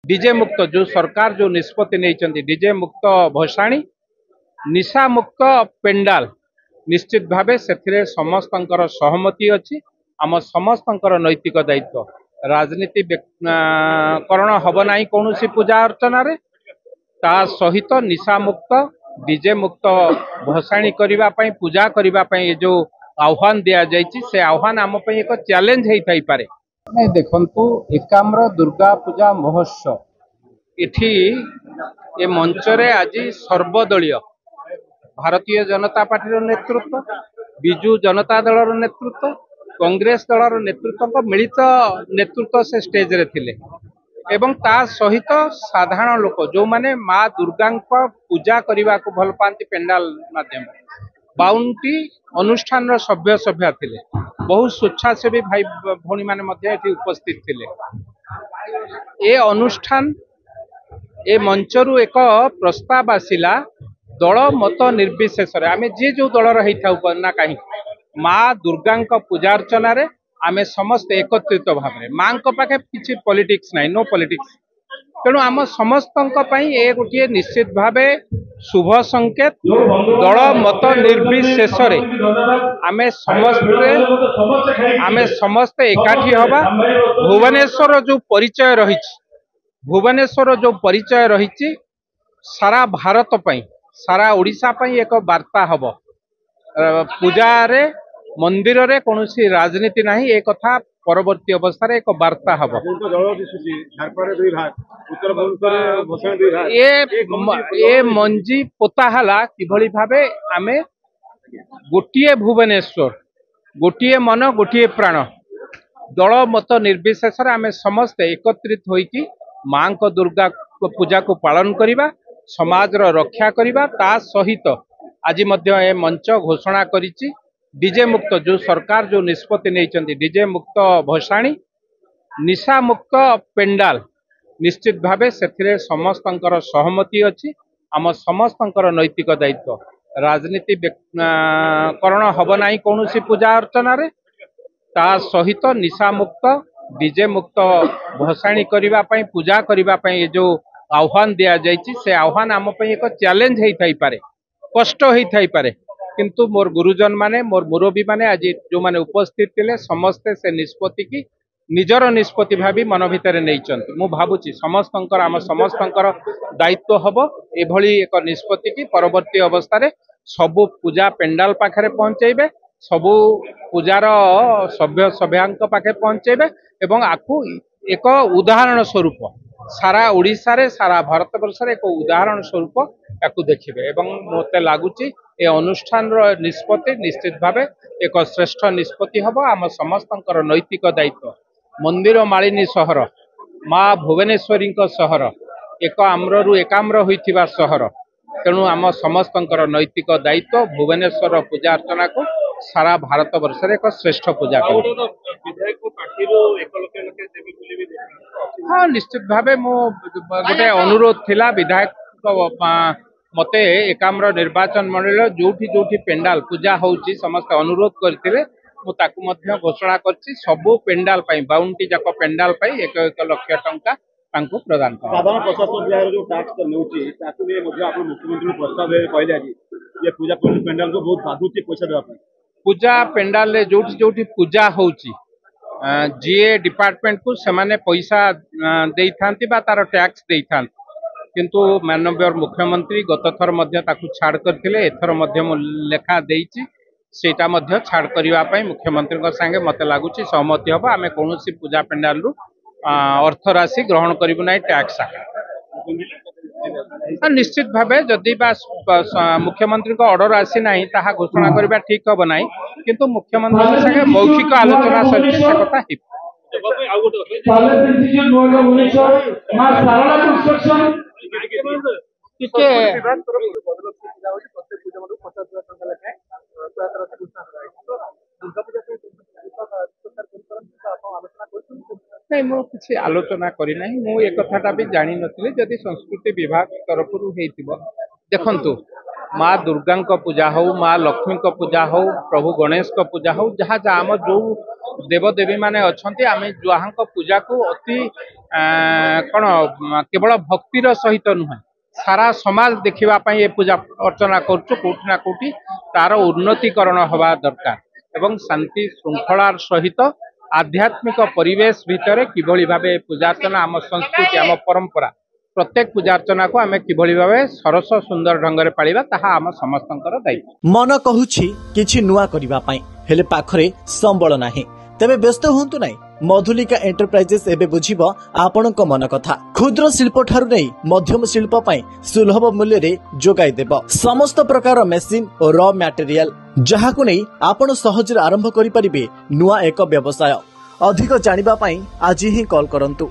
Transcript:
DJ मुक्त जो सरकार जो निष्पत्ति नहीं डीजे मुक्त भसाणी निशा मुक्त पेंडाल निश्चित भावे से समस्त सहमति अच्छी आम समस्त नैतिक दायित्व राजनीति करण हम ना कौन पूजा अर्चन ता सहित निशा मुक्त डीजे मुक्त भसाणी करने पूजा करने ये जो आह्वान दि जाइए से आह्वान आम एक चैलेंज होता ही पारे। नहीं देखंतु एकाम्र दुर्गा पूजा महोत्सव इठी ए मंचरे आज सर्वदलीय भारतीय जनता पार्टी नेतृत्व विजु जनता दल नेतृत्व कांग्रेस दल नेतृत्व मिलित नेतृत्व से स्टेज रे थिले एवं ता सहित साधारण लोक जो माने माँ दुर्गा पूजा करने को भल पाती पेंडाल माध्यम बाउंटी अनुष्ठान सभ्य सभ्य थिले बहुत स्वेच्छासेवी भाई भौणी माने उपस्थित थिले। ए अनुष्ठान ए मंचरु एक प्रस्ताव आसिला दल मत निर्विशेष आमे जे जो दल रही था ना कहीं माँ दुर्गा पूजा अर्चन आमे समस्त एकत्रित भाव में माँ पाखे किसी पॉलिटिक्स नहीं नो पॉलिटिक्स तेणु आम समस्त ये गोटे निश्चित भाव शुभ संकेत दल मत निर्विशेष आमे समस्ते एकाठी हवा भुवनेश्वर जो परिचय रही भुवनेश्वर जो परिचय रही सारा भारत पई सारा ओडिशा पई एक वार्ता हब पूजा रे मंदिर रे कौनसी राजनीति नहीं एक कथा परवर्ती अवस्था एक वार्ता हम ये मंजी पोताहला किभली भावे आमे गोटिए भुवनेश्वर गोटिए मन गोटिए प्राण दल मत निर्विशेष आमे समस्ते एकत्रित होइकी माँ को दुर्गा पूजा को पालन करिबा समाज रो रक्षा करिबा ता सहित आज मध्य ए मंच घोषणा करिछि डीजे मुक्त जो सरकार जो निष्पत्ति नहीं डीजे मुक्त भसाणी निशा मुक्त पेंडाल निश्चित भावे से समस्त सहमति अच्छी आम समस्त नैतिक दायित्व राजनीति करण हम ना कौन पूजा अर्चन ता सहित निशा मुक्त डीजे मुक्त भसाणी करने पूजा करने ये जो आह्वान दि जाइए से आह्वान आम एक चैलेंज होता ही पारे कष्ट होता ही पारे किंतु मोर गुरुजन माने मोर मुरबी माने आज जो माने उपस्थित थे समस्ते से निष्पत्ति की निजर निष्पत्ति भावी मन भितर नहीं मु भावुची समस्त आम समस्त दायित्व हम एभली एक निष्पत्ति की परवर्ती अवस्था रे सबु पूजा पेंडाल पाखरे पहुंचेबे सबु पूजार सभ्य सभ्यांक पाखे पहुंचेबे एवं आकु एक उदाहरण स्वरूप सारा ओडिशा रे सारा भारत वर्ष एक उदाहरण स्वरूप याकू देखिबे एवं मते लागुची ए अनुष्ठान निष्पत्ति निश्चित भावे एक श्रेष्ठ निष्पत्ति हम आम समस्त नैतिक दायित्व मंदिर मालिनी सहर माँ भुवनेश्वरी सहर एक आम्रु एकाम्र होइथिबा सहर तेणु आम समस्त नैतिक दायित्व भुवनेश्वर पूजा अर्चना को सारा भारत वर्ष एक श्रेष्ठ पूजा हाँ निश्चित भावे मो गोटे अनुरोध थिला विधायक मते एकाम्र निर्वाचन मंडल जोठी जोठी पेंडाल पूजा होउची समस्त अनुरोध करथिले मु ताकु मध्य घोषणा करछि सबु पेंडाल पई 52 जाक पेंडाल पई 1 लाख टंका तांको प्रदान कर साधारण प्रशासन विभाग जो टैक्स नेउची ताकु ने मध्य आपण मुख्यमंत्री प्रस्ताव कहले आज ये पूजा पेंडाल को बहुत बाधुची पैसा देबा पई पूजा पेंडाल ले जोठी जोठी पूजा होउची जीए डिपार्टमेंट को सेमाने पैसा देई थांती बा तार टैक्स देई थांती किंतु माननीय मुख्यमंत्री गत थर मध्य ताकु छाड़ करथिले एथर मध्य लेखा देइछि सेटा मध्य छाड़ करिवा पई मुख्यमंत्री संगे मते लागुछि सहमति हबा आमे कोनोसी पूजा पेंडाल रु अर्थ राशि ग्रहण करिबु नै टैक्स निश्चित भावे जदि बा मुख्यमंत्री को ऑर्डर आसी नाही ताहा घोषणा करिबा ठीक हबो नाही किंतु मुख्यमंत्री संगे मौखिक आलोचना सहित कथा हि नहीं मु किसी आलोचना करना मु एक कथाटा भी जानी नथिले जदि संस्कृति विभाग तरफ देखंतु माँ दुर्गा पूजा हो, माँ लक्ष्मी पूजा हो, प्रभु गणेश पूजा हो, जहाँ जहाँ आम जो देवदेवी माने अच्छे आम जहाँ पूजा को अति कौन केवल भक्तिर सहित नुहे सारा समाज देखा ये पूजा अर्चना करोना कौटी तार उन्नतीकरण हवा दरकार एवं शांति श्रृंखलार सहित आध्यात्मिक परिवेश भितर किभली भावे पूजार्चना आम संस्कृति आम परंपरा प्रत्येक पूजार्चना को आम किभली भावे सरस सुंदर ढंग से पालिबा ताहा आम समस्तंकर दायित्व। मन कहूछि किछि नुआ करिबा पई हेले पाखरे संबल नाही तेबे व्यस्त होंतु नाही। मधुलिका एंटरप्राइजेस एबे बुझिबो आपणक मन कथा। क्षुद्र शिल्प ठारु नै मध्यम शिल्प पई सुलभ मूल्य रे जोगाई देबो समस्त प्रकार मेसिन और रॉ मटेरियल जहाकु नै आपण सहजरे आरंभ करि परिबे नुआ एक व्यवसाय। अधिक जानिबा पई आज ही कॉल करंतु